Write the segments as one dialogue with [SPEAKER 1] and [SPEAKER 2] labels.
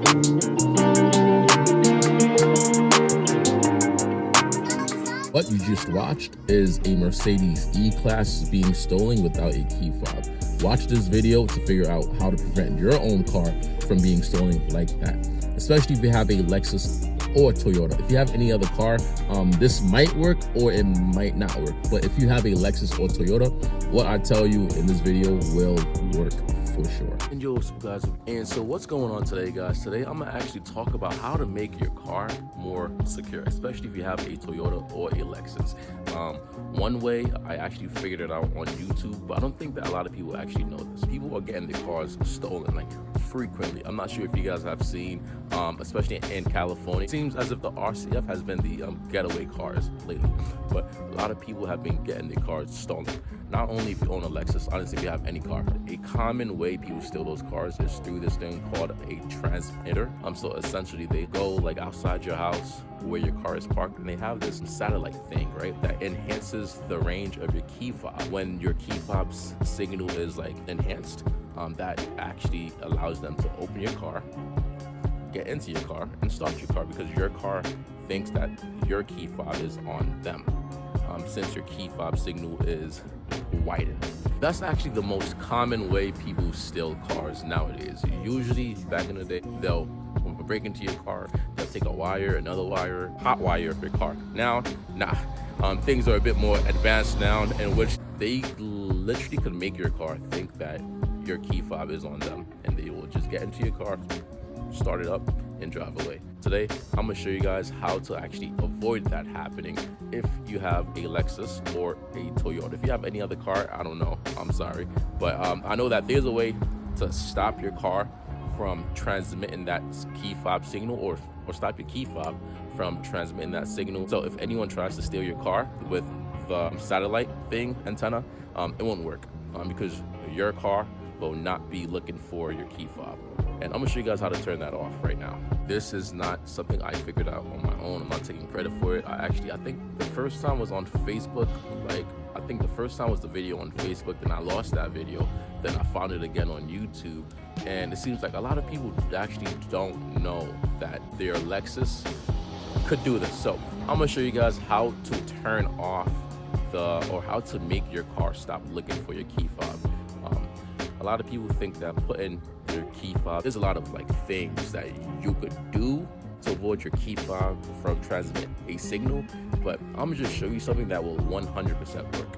[SPEAKER 1] What you just watched is a Mercedes E-Class being stolen without a key fob. Watch this video to figure out how to prevent your own car from being stolen like that, especially if you have a Lexus or Toyota. If you have any other car, this might work or it might not work. But if you have a Lexus or Toyota, what I tell you in this video will work for sure. And yo, what's up guys? And so what's going on today, guys? Today I'm gonna actually talk about how to make your car more secure, especially if you have a Toyota or a Lexus. One way I actually figured it out on YouTube, but I don't think that a lot of people actually know this. People are getting their cars stolen like frequently. I'm not sure if you guys have seen, especially in California, it seems as if the RCF has been the getaway cars lately, but a lot of people have been getting their cars stolen. Not only if you own a Lexus, honestly, if you have any car. A common way people steal those cars is through this thing called a transmitter. So essentially they go like outside your house where your car is parked, and they have this satellite thing, right, that enhances the range of your key fob. When your key fob's signal is like enhanced, that actually allows them to open your car, get into your car, and start your car, because your car thinks that your key fob is on them, since your key fob signal is widened. That's actually the most common way people steal cars nowadays. Usually back in the day, they'll break into your car, they'll take a wire, another wire, hot wire of your car. Now, things are a bit more advanced now, in which they literally could make your car think that your key fob is on them, and they will just get into your car, start it up, and drive away. Today, I'm gonna show you guys how to actually avoid that happening if you have a Lexus or a Toyota. If you have any other car, I don't know, I'm sorry. But I know that there's a way to stop your car from transmitting that key fob signal, or stop your key fob from transmitting that signal. So if anyone tries to steal your car with the satellite thing, antenna, it won't work, because your car will not be looking for your key fob. And I'm gonna show you guys how to turn that off right now. This is not something I figured out on my own. I'm not taking credit for it. I think the first time was on Facebook. I think the first time was the video on Facebook, then I lost that video. Then I found it again on YouTube. And it seems like a lot of people actually don't know that their Lexus could do this. So I'm gonna show you guys how to turn off or how to make your car stop looking for your key fob. A lot of people think that putting your key fob, there's a lot of things that you could do to avoid your key fob from transmitting a signal, but I'm gonna just show you something that will 100% work.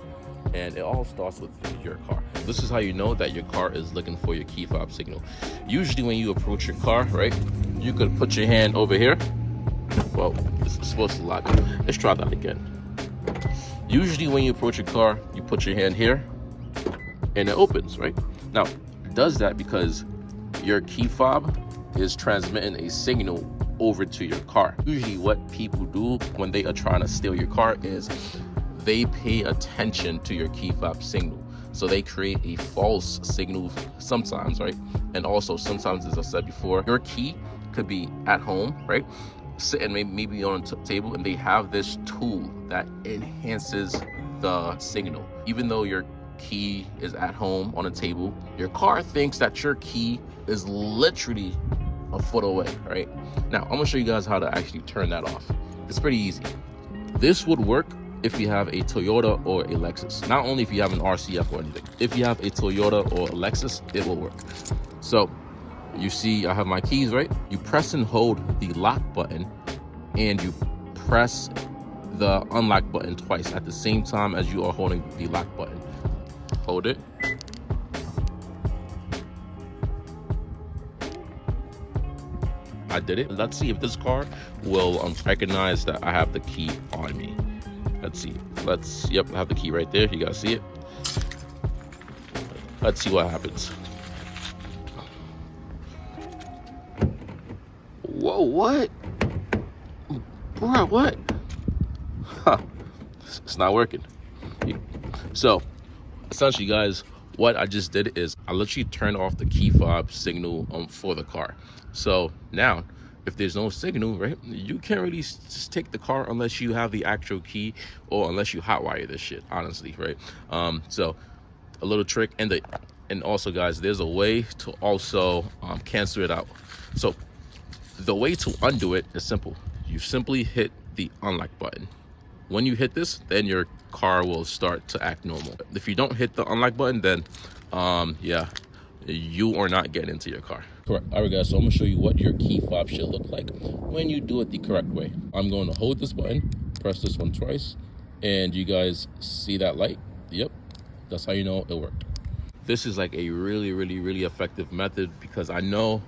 [SPEAKER 1] And it all starts with your car. This is how you know that your car is looking for your key fob signal. Usually when you approach your car, right, you could put your hand over here. Well, it's supposed to lock. Let's try that again. Usually when you approach your car, you put your hand here and it opens, right? Now, it does that because your key fob is transmitting a signal over to your car. Usually what people do when they are trying to steal your car is they pay attention to your key fob signal. So they create a false signal sometimes, right? And also sometimes, as I said before, your key could be at home, right? Sitting maybe on a table, and they have this tool that enhances the signal. Even though your key is at home on a table, your car thinks that your key is literally a foot away, right? Now, I'm gonna show you guys how to actually turn that off. It's pretty easy. This would work if you have a Toyota or a Lexus. Not only if you have an RCF or anything. If you have a Toyota or a Lexus, it will work. So, you see I have my keys, right? You press and hold the lock button, and you press the unlock button twice at the same time as you are holding the lock button. Hold it. I did it. Let's see if this car will recognize that I have the key on me. Let's see. Yep, I have the key right there. You guys see it? Let's see what happens. Whoa, what? Bro, what? Huh. It's not working. So, essentially, guys, what I just did is I literally turned off the key fob signal for the car. So now, if there's no signal, right, you can't really just take the car unless you have the actual key, or unless you hotwire this shit, honestly, right? So a little trick, and also, guys, there's a way to also cancel it out. So The way to undo it is simple. You simply hit the unlock button. When you hit this, then your car will start to act normal. If you don't hit the unlock button, then yeah, you are not getting into your car. Correct. All right, guys, so I'm gonna show you what your key fob should look like when you do it the correct way. I'm going to hold this button, press this one twice, and you guys see that light? Yep, that's how you know it worked. This is like a really effective method, because I know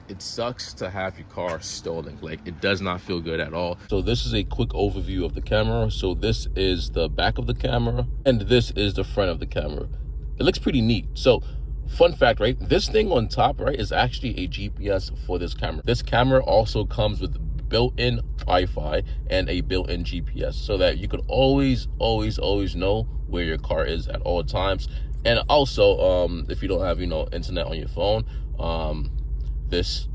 [SPEAKER 1] it sucks to have your car stolen. Like, it does not feel good at all. So this is a quick overview of the camera. So this is the back of the camera, and this is the front of the camera. It looks pretty neat. So fun fact, right, this thing on top, right, is actually a GPS for this camera. This camera also comes with built-in Wi-Fi and a built-in GPS, so that you could always know where your car is at all times. And also, if you don't have, internet on your phone, this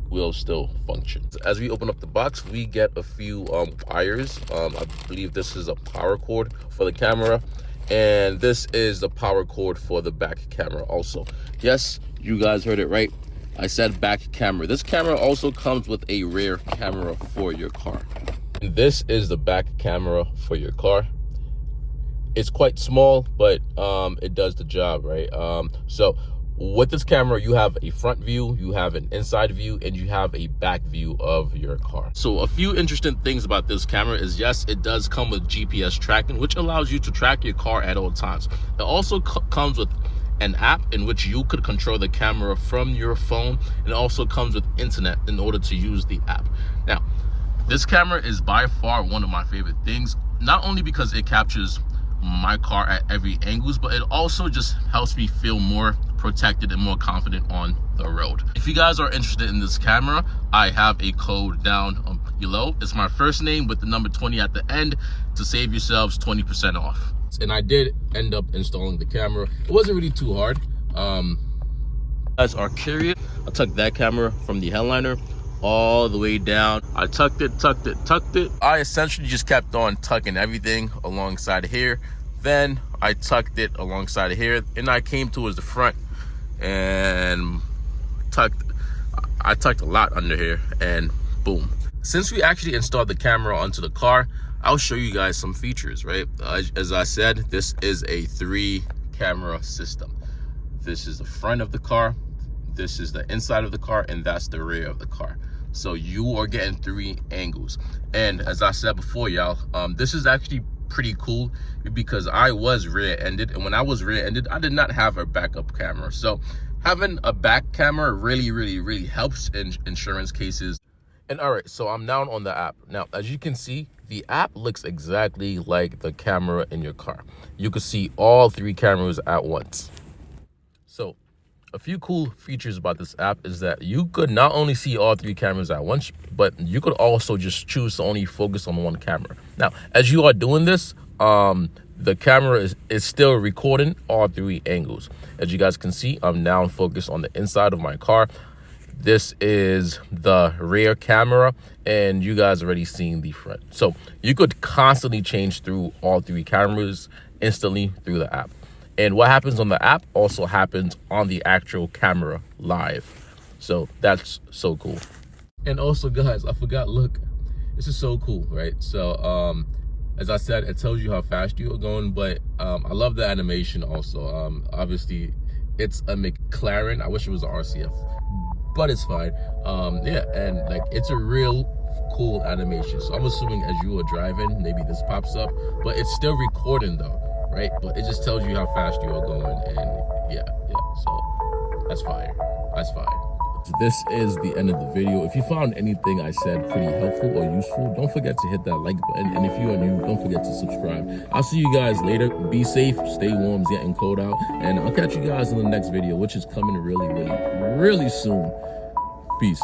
[SPEAKER 1] will still function. As we open up the box, we get a few wires. I believe this is a power cord for the camera, and this is the power cord for the back camera also. Yes, you guys heard it right. I said back camera. This camera also comes with a rear camera for your car. And this is the back camera for your car. It's quite small, but it does the job, right? So with this camera, you have a front view, you have an inside view, and you have a back view of your car. So a few interesting things about this camera is, yes, it does come with GPS tracking, which allows you to track your car at all times. It also comes with an app in which you could control the camera from your phone, and it also comes with internet in order to use the app. Now, this camera is by far one of my favorite things, not only because it captures my car at every angles, but it also just helps me feel more protected and more confident on the road. If you guys are interested in this camera, I have a code down below. It's my first name with the number 20 at the end to save yourselves 20% off. And I did end up installing the camera. It wasn't really too hard. Guys are curious, I took that camera from the headliner all the way down. I tucked it. I essentially just kept on tucking everything alongside here. Then I tucked it alongside here, and I came towards the front and I tucked a lot under here, and boom. Since we actually installed the camera onto the car, I'll show you guys some features, right? As I said, this is a 3-camera system. This is the front of the car, this is the inside of the car, and that's the rear of the car. So you are getting 3 angles. And as I said before, y'all, this is actually pretty cool because I was rear-ended, and when I was rear-ended, I did not have a backup camera. So having a back camera really helps in insurance cases. And all right, so I'm now on the app. Now, as you can see, the app looks exactly like the camera in your car. You can see all 3 cameras at once. So a few cool features about this app is that you could not only see all 3 cameras at once, but you could also just choose to only focus on one camera. Now, as you are doing this, the camera is still recording all 3 angles. As you guys can see, I'm now focused on the inside of my car. This is the rear camera, and you guys already seen the front. So you could constantly change through all 3 cameras instantly through the app. And what happens on the app also happens on the actual camera live. So that's so cool. And also, guys, I forgot, look, this is so cool, right? So as I said, it tells you how fast you are going, but I love the animation also. Obviously, it's a McLaren. I wish it was an RCF, but it's fine. Yeah, and like, it's a real cool animation. So I'm assuming as you are driving, maybe this pops up, but it's still recording though, right? But it just tells you how fast you are going, and yeah, so that's fire. That's fire. This is the end of the video. If you found anything I said pretty helpful or useful, don't forget to hit that like button, and if you are new, don't forget to subscribe. I'll see you guys later. Be safe, stay warm, it's getting cold out, and I'll catch you guys in the next video, which is coming really soon. Peace.